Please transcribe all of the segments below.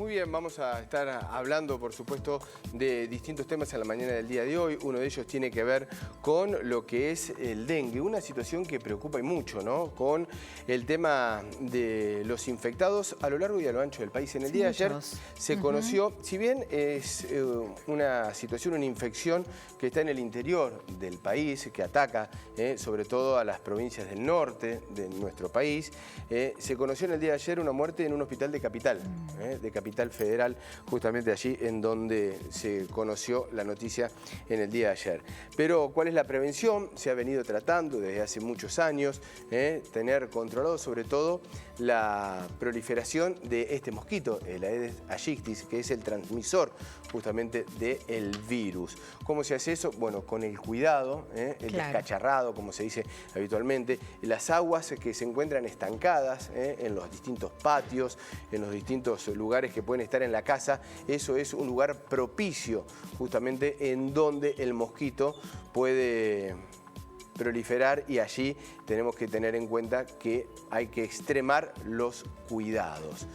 Muy bien, vamos a estar hablando, por supuesto, de distintos temas en la mañana del día de hoy. Uno de ellos tiene que ver con lo que es el dengue, una situación que preocupa y mucho, ¿no? Con el tema de los infectados a lo largo y a lo ancho del país. En el día de ayer se conoció, si bien es una situación, una infección que está en el interior del país, que ataca sobre todo a las provincias del norte de nuestro país, se conoció en el día de ayer una muerte en un hospital de Capital Federal, justamente allí en donde se conoció la noticia en el día de ayer. Pero, ¿cuál es la prevención? Se ha venido tratando desde hace muchos años, tener controlado sobre todo la proliferación de este mosquito, el Aedes aegypti, que es el transmisor justamente del virus. ¿Cómo se hace eso? Bueno, con el cuidado, el descacharrado, como se dice habitualmente, las aguas que se encuentran estancadas en los distintos patios, en los distintos lugares que pueden estar en la casa, eso es un lugar propicio justamente en donde el mosquito puede proliferar, y allí tenemos que tener en cuenta que hay que extremar los cuidados.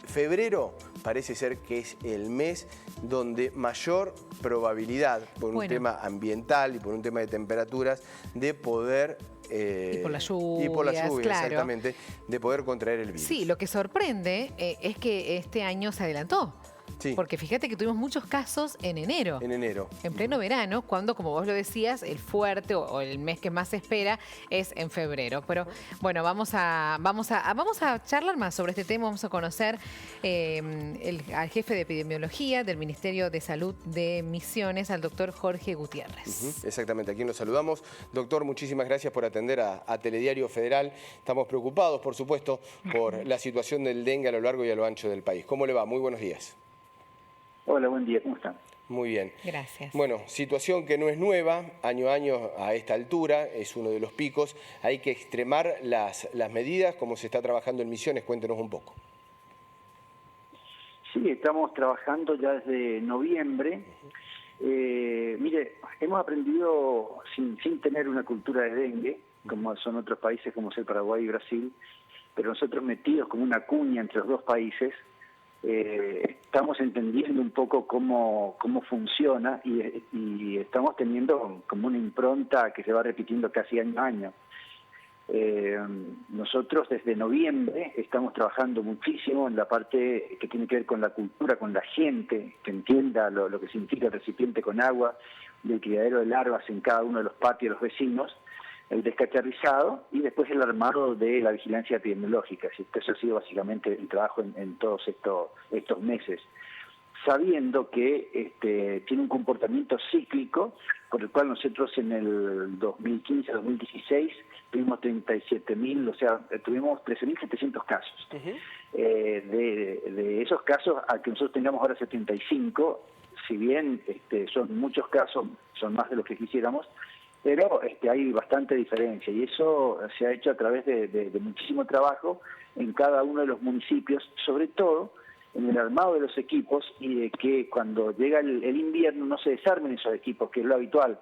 Febrero parece ser que es el mes donde mayor probabilidad, por un tema ambiental y por un tema de temperaturas, de poder y por las lluvias, claro. Exactamente, de poder contraer el virus. Sí, lo que sorprende es que este año se adelantó. Sí. Porque fíjate que tuvimos muchos casos en enero. En enero. En pleno verano, cuando, como vos lo decías, el fuerte o el mes que más se espera es en febrero. Pero bueno, vamos a charlar más sobre este tema. Vamos a conocer al jefe de epidemiología del Ministerio de Salud de Misiones, al doctor Jorge Gutiérrez. Exactamente, aquí nos saludamos. Doctor, muchísimas gracias por atender a Telediario Federal. Estamos preocupados, por supuesto, por la situación del dengue a lo largo y a lo ancho del país. ¿Cómo le va? Muy buenos días. Hola, buen día, ¿cómo están? Muy bien. Gracias. Bueno, situación que no es nueva, año a año a esta altura, es uno de los picos. Hay que extremar las medidas, ¿cómo se está trabajando en Misiones? Cuéntenos un poco. Sí, estamos trabajando ya desde noviembre. Mire, hemos aprendido sin tener una cultura de dengue, como son otros países como es el Paraguay y Brasil, pero nosotros metidos como una cuña entre los dos países, estamos entendiendo un poco cómo funciona y estamos teniendo como una impronta que se va repitiendo casi año a año. Nosotros desde noviembre estamos trabajando muchísimo en la parte que tiene que ver con la cultura, con la gente, que entienda lo que significa el recipiente con agua, del criadero de larvas en cada uno de los patios de los vecinos, el descacharrizado y después el armado de la vigilancia epidemiológica. Eso ha sido básicamente el trabajo en todos estos meses, sabiendo que tiene un comportamiento cíclico, por el cual nosotros en el 2015-2016 tuvimos 37.000, o sea, tuvimos 13.700 casos. De esos casos, a que nosotros tengamos ahora 75, si bien son muchos casos, son más de los que quisiéramos, pero hay bastante diferencia, y eso se ha hecho a través de muchísimo trabajo en cada uno de los municipios, sobre todo en el armado de los equipos, y de que cuando llega el invierno no se desarmen esos equipos, que es lo habitual.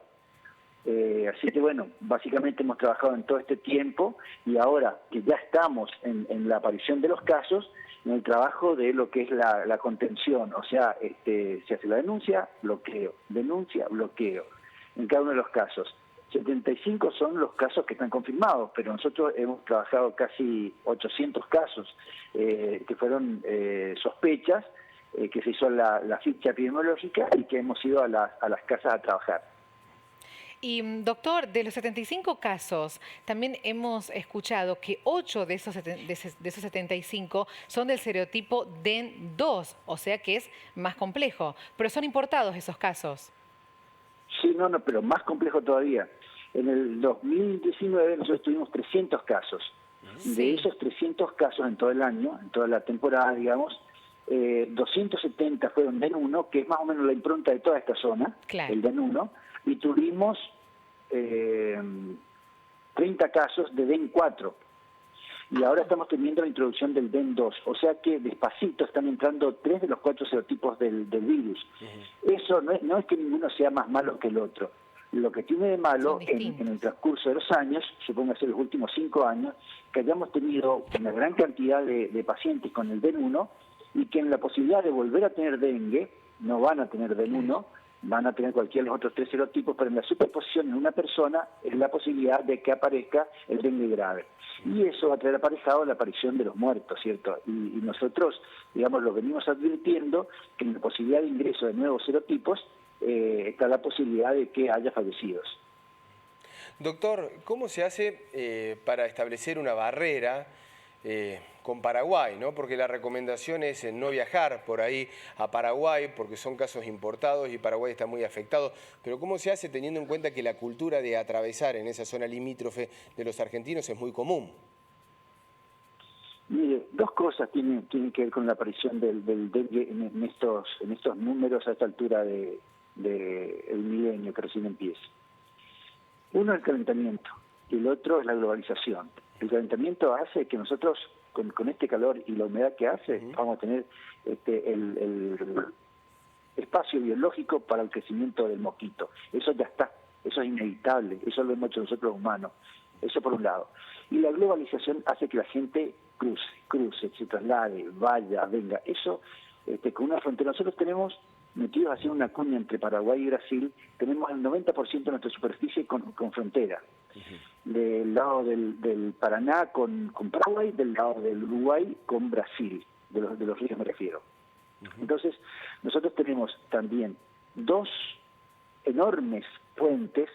Así que bueno, básicamente hemos trabajado en todo este tiempo, y ahora que ya estamos en la aparición de los casos, en el trabajo de lo que es la contención, o sea, se hace la denuncia, bloqueo, en cada uno de los casos. 75 son los casos que están confirmados, pero nosotros hemos trabajado casi 800 casos que fueron sospechas, que se hizo la ficha epidemiológica y que hemos ido a las casas a trabajar. Y doctor, de los 75 casos, también hemos escuchado que 8 de esos 75 son del serotipo DEN2, o sea que es más complejo, pero son importados esos casos. Sí, no, pero más complejo todavía. En el 2019 nosotros tuvimos 300 casos. Sí. De esos 300 casos en todo el año, en toda la temporada, digamos, 270 fueron DEN1, que es más o menos la impronta de toda esta zona, claro, el DEN1, y tuvimos 30 casos de DEN4. Y ahora estamos teniendo la introducción del DEN2, o sea que despacito están entrando 3 de los 4 serotipos del virus. Eso no es que ninguno sea más malo que el otro. Lo que tiene de malo en el transcurso de los años, supongo que los últimos 5 años, que hayamos tenido una gran cantidad de pacientes con el DEN1 y que en la posibilidad de volver a tener dengue, no van a tener del 1, van a tener cualquiera de los otros 3 serotipos, pero en la superposición en una persona es la posibilidad de que aparezca el dengue grave. Y eso va a traer aparejado la aparición de los muertos, ¿cierto? Y nosotros, digamos, lo venimos advirtiendo que en la posibilidad de ingreso de nuevos serotipos está la posibilidad de que haya fallecidos. Doctor, ¿cómo se hace para establecer una barrera con Paraguay, ¿no? Porque la recomendación es no viajar por ahí a Paraguay porque son casos importados y Paraguay está muy afectado. Pero ¿cómo se hace teniendo en cuenta que la cultura de atravesar en esa zona limítrofe de los argentinos es muy común? Mire, dos cosas tienen que ver con la aparición del dengue en estos números a esta altura del milenio que recién empieza. Uno es el calentamiento y el otro es la globalización. El calentamiento hace que nosotros, con este calor y la humedad que hace, vamos a tener el espacio biológico para el crecimiento del mosquito. Eso ya está, eso es inevitable, eso lo hemos hecho nosotros los humanos. Eso por un lado. Y la globalización hace que la gente cruce, se traslade, vaya, venga. Eso, con una frontera, nosotros tenemos metidos así una cuña entre Paraguay y Brasil, tenemos el 90% de nuestra superficie con frontera. Del lado del Paraná con Paraguay, del lado del Uruguay con Brasil, de los ríos me refiero. Entonces, nosotros tenemos también 2 enormes puentes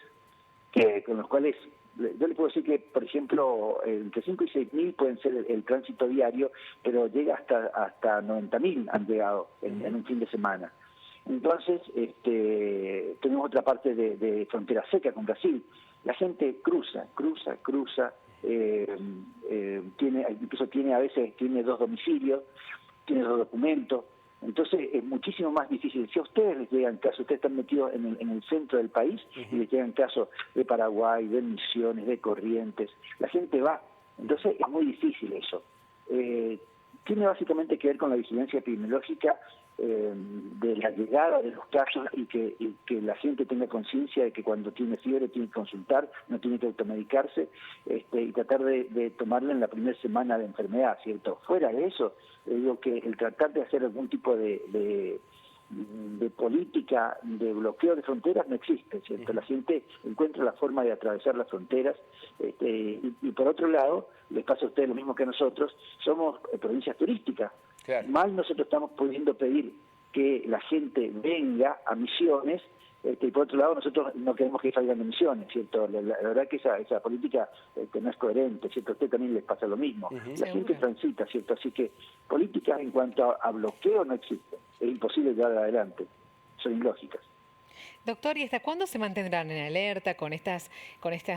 con los cuales yo le puedo decir que, por ejemplo, entre 5 y 6 mil pueden ser el tránsito diario, pero llega hasta 90.000 han llegado en un fin de semana. Entonces, tenemos otra parte de frontera seca con Brasil. La gente cruza, incluso a veces tiene 2 domicilios, tiene 2 documentos. Entonces es muchísimo más difícil. Si a ustedes les llegan casos, ustedes están metidos en el centro del país y les llegan casos de Paraguay, de Misiones, de Corrientes, la gente va. Entonces es muy difícil eso. Tiene básicamente que ver con la vigilancia epidemiológica de la llegada de los casos y que la gente tenga conciencia de que cuando tiene fiebre tiene que consultar, no tiene que automedicarse y tratar de tomarla en la primera semana de enfermedad, ¿cierto? Fuera de eso, digo que el tratar de hacer algún tipo de política de bloqueo de fronteras no existe, ¿cierto? La gente encuentra la forma de atravesar las fronteras y por otro lado, les pasa a ustedes lo mismo que a nosotros, somos provincias turísticas. Claro. Mal nosotros estamos pudiendo pedir que la gente venga a Misiones y por otro lado nosotros no queremos que salgan de Misiones, ¿cierto? La verdad que esa política no es coherente, ¿cierto? A usted también les pasa lo mismo. La gente transita, ¿cierto? Así que políticas en cuanto a bloqueo no existen. Es imposible llevar adelante. Son ilógicas. Doctor, ¿y hasta cuándo se mantendrán en alerta con estas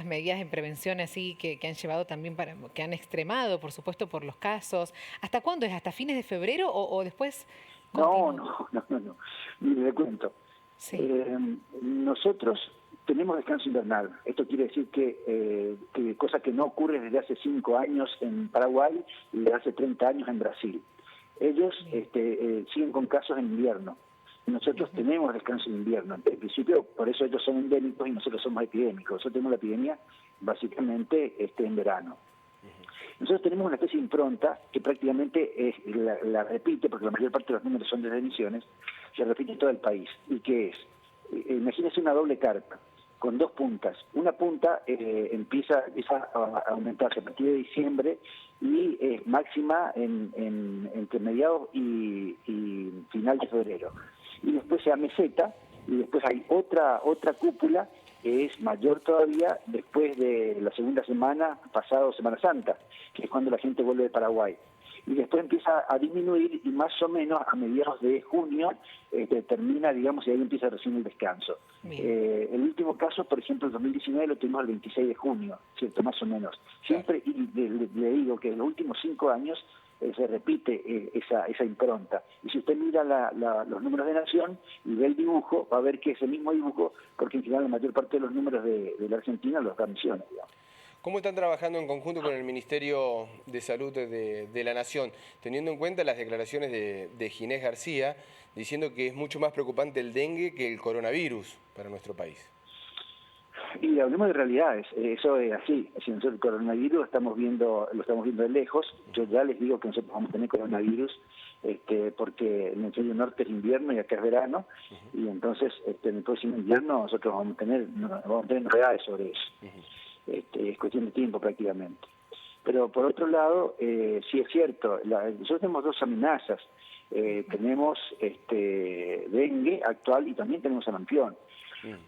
medidas en prevención así que han llevado también que han extremado, por supuesto, por los casos? ¿Hasta cuándo es? ¿Hasta fines de febrero o después? No. Mire, le cuento. Sí. Nosotros tenemos descanso invernal. Esto quiere decir que cosa que no ocurre desde hace 5 años en Paraguay y desde hace 30 años en Brasil. Ellos siguen con casos en invierno. Nosotros tenemos descanso en invierno. En principio, por eso ellos son endémicos y nosotros somos epidémicos. Nosotros tenemos la epidemia básicamente en verano. Nosotros tenemos una especie de impronta que prácticamente la repite, porque la mayor parte de los números son de Misiones, se repite en todo el país. ¿Y qué es? Imagínense una doble carpa con 2 puntas. Una punta empieza a aumentarse a partir de diciembre y es máxima entre mediados y final de febrero. Y después se ameseta y después hay otra cúpula que es mayor todavía después de la segunda semana, pasado Semana Santa, que es cuando la gente vuelve de Paraguay. Y después empieza a disminuir y más o menos a mediados de junio termina, digamos, y ahí empieza recién el descanso. El último caso, por ejemplo, el 2019 lo tuvimos el 26 de junio, ¿cierto? Más o menos. Siempre, y le digo que en los últimos 5 años se repite esa impronta. Y si usted mira los números de Nación y ve el dibujo, va a ver que es el mismo dibujo, porque en general la mayor parte de los números de la Argentina los da Misiones, digamos. ¿Cómo están trabajando en conjunto con el Ministerio de Salud de la Nación, teniendo en cuenta las declaraciones de Ginés García, diciendo que es mucho más preocupante el dengue que el coronavirus para nuestro país? Y hablemos de realidades, eso es así. Si nosotros el coronavirus lo estamos viendo de lejos. Yo ya les digo que nosotros vamos a tener coronavirus porque en el hemisferio norte es invierno y acá es verano, y entonces en el próximo invierno nosotros vamos a tener novedades sobre eso. Es cuestión de tiempo prácticamente. Pero por otro lado, sí es cierto, nosotros tenemos dos amenazas. Tenemos dengue actual y también tenemos sarampión.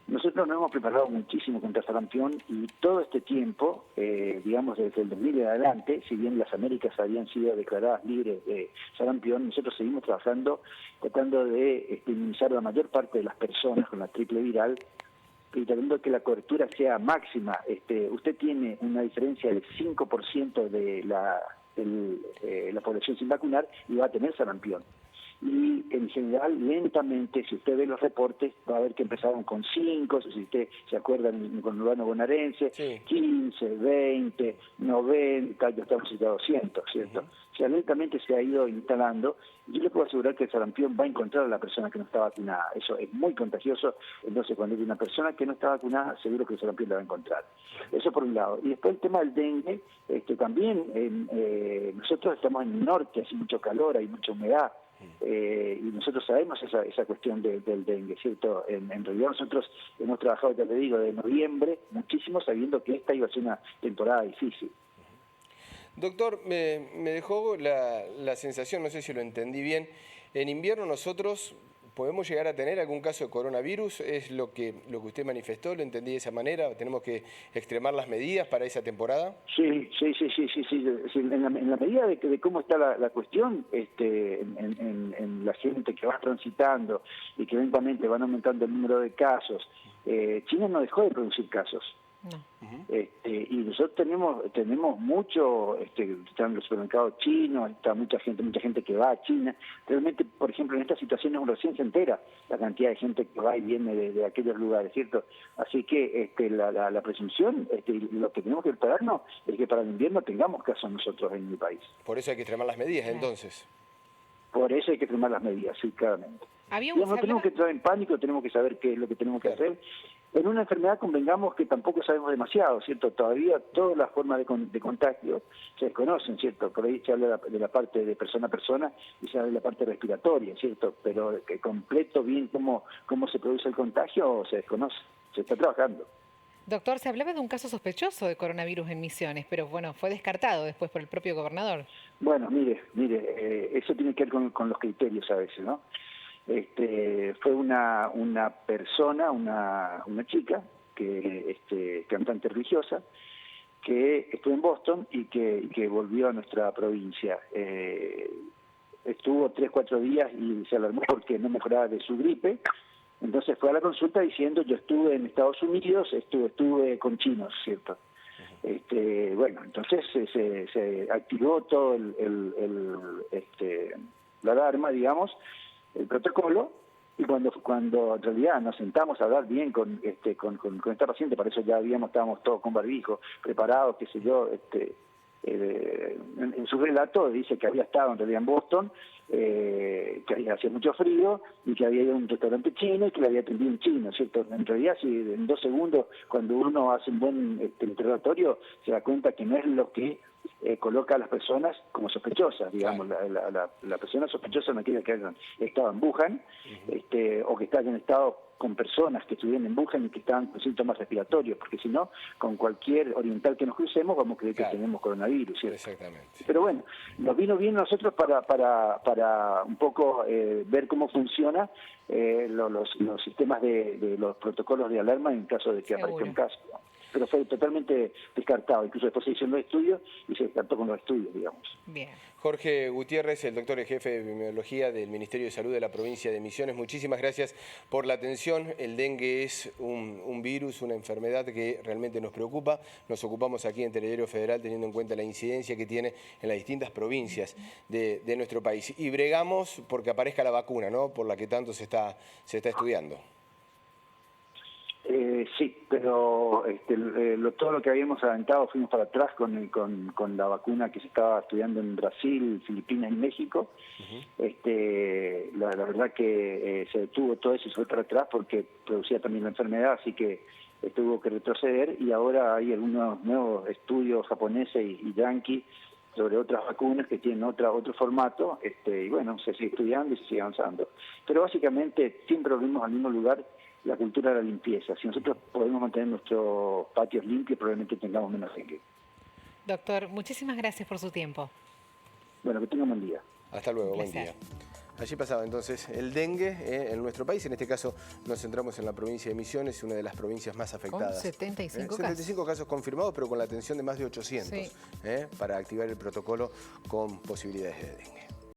Nosotros nos hemos preparado muchísimo contra sarampión y todo este tiempo, digamos desde el 2000 en adelante, si bien las Américas habían sido declaradas libres de sarampión, nosotros seguimos trabajando, tratando de inmunizar a la mayor parte de las personas con la triple viral, y tratando que la cobertura sea máxima. Usted tiene una diferencia del 5% de la población sin vacunar y va a tener sarampión. Y en general, lentamente, si usted ve los reportes, va a ver que empezaron con 5, si usted se acuerda con Urbano Bonaerense, sí. 15, 20, 90, ya estamos a 200, ¿cierto? O sea, lentamente se ha ido instalando. Yo le puedo asegurar que el sarampión va a encontrar a la persona que no está vacunada. Eso es muy contagioso. Entonces, cuando hay una persona que no está vacunada, seguro que el sarampión la va a encontrar. Eso por un lado. Y después el tema del dengue, también nosotros estamos en el norte, hace mucho calor, hay mucha humedad. Y nosotros sabemos esa cuestión del dengue, ¿cierto? En realidad nosotros hemos trabajado, ya le digo, de noviembre, muchísimo, sabiendo que esta iba a ser una temporada difícil. Doctor, me dejó la sensación, no sé si lo entendí bien, en invierno nosotros podemos llegar a tener algún caso de coronavirus, ¿es lo que usted manifestó? ¿Lo entendí de esa manera? ¿Tenemos que extremar las medidas para esa temporada? Sí. En la medida de cómo está la cuestión, en la gente que va transitando y que lentamente van aumentando el número de casos, China no dejó de producir casos. No. Y nosotros tenemos mucho, están los supermercados chinos, está mucha gente que va a China. Realmente, por ejemplo, en estas situaciones recién se entera la cantidad de gente que va y viene de aquellos lugares, ¿cierto? Así que la presunción, lo que tenemos que prepararnos es que para el invierno tengamos casos nosotros en mi país. Por eso hay que extremar las medidas, entonces. Por eso hay que extremar las medidas, sí, claramente. No tenemos que entrar en pánico, tenemos que saber qué es lo que tenemos que hacer. En una enfermedad convengamos que tampoco sabemos demasiado, ¿cierto? Todavía todas las formas de contagio se desconocen, ¿cierto? Por ahí se habla de la parte de persona a persona y se habla de la parte respiratoria, ¿cierto? Pero que completo bien cómo se produce el contagio se desconoce, se está trabajando. Doctor, se hablaba de un caso sospechoso de coronavirus en Misiones, pero bueno, fue descartado después por el propio gobernador. Bueno, mire, eso tiene que ver con los criterios a veces, ¿no? Fue una persona, una chica, cantante religiosa, que estuvo en Boston y que volvió a nuestra provincia. Estuvo 3-4 días y se alarmó porque no mejoraba de su gripe. Entonces fue a la consulta diciendo: yo estuve en Estados Unidos, estuve con chinos, ¿cierto? Bueno, entonces se activó todo la alarma, digamos, el protocolo, y cuando en realidad nos sentamos a hablar bien con esta paciente, para eso ya estábamos todos con barbijo, preparados, qué sé yo, en su relato dice que había estado en realidad en Boston, que hacía mucho frío y que había ido a un restaurante chino y que le había atendido un chino, ¿cierto? En realidad, si en 2 segundos, cuando uno hace un buen interrogatorio, se da cuenta que no es lo que coloca a las personas como sospechosas, digamos. Claro. La persona sospechosa no es aquella que hayan estado en Wuhan, o que hayan estado con personas que estuvieron en Wuhan y que estaban con síntomas respiratorios, porque si no, con cualquier oriental que nos crucemos vamos a creer que tenemos coronavirus, ¿cierto? Exactamente. Pero bueno, nos vino bien nosotros para un poco ver cómo funciona los sistemas de los protocolos de alarma en caso de que aparezca un caso. Pero fue totalmente descartado. Incluso después se hicieron los estudios y se descartó con los estudios, digamos. Bien. Jorge Gutiérrez, el doctor en jefe de epidemiología del Ministerio de Salud de la provincia de Misiones, muchísimas gracias por la atención. El dengue es un virus, una enfermedad que realmente nos preocupa. Nos ocupamos aquí en Telediario Federal teniendo en cuenta la incidencia que tiene en las distintas provincias de nuestro país. Y bregamos porque aparezca la vacuna, ¿no? Por la que tanto se está estudiando. Sí, pero todo lo que habíamos adelantado fuimos para atrás con la vacuna que se estaba estudiando en Brasil, Filipinas y México. La verdad que se detuvo todo eso y se fue para atrás porque producía también la enfermedad, así que tuvo que retroceder, y ahora hay algunos nuevos estudios japoneses y yanquis sobre otras vacunas que tienen otro formato, y bueno, se sigue estudiando y se sigue avanzando. Pero básicamente siempre volvemos al mismo lugar, la cultura de la limpieza. Si nosotros podemos mantener nuestros patios limpios, probablemente tengamos menos dengue. Doctor, muchísimas gracias por su tiempo. Bueno, que tengan buen día. Hasta luego, buen día. Allí pasaba entonces el dengue en nuestro país. En este caso nos centramos en la provincia de Misiones, una de las provincias más afectadas. Con 75 casos. 75 casos confirmados, pero con la atención de más de 800 Sí. para activar el protocolo con posibilidades de dengue.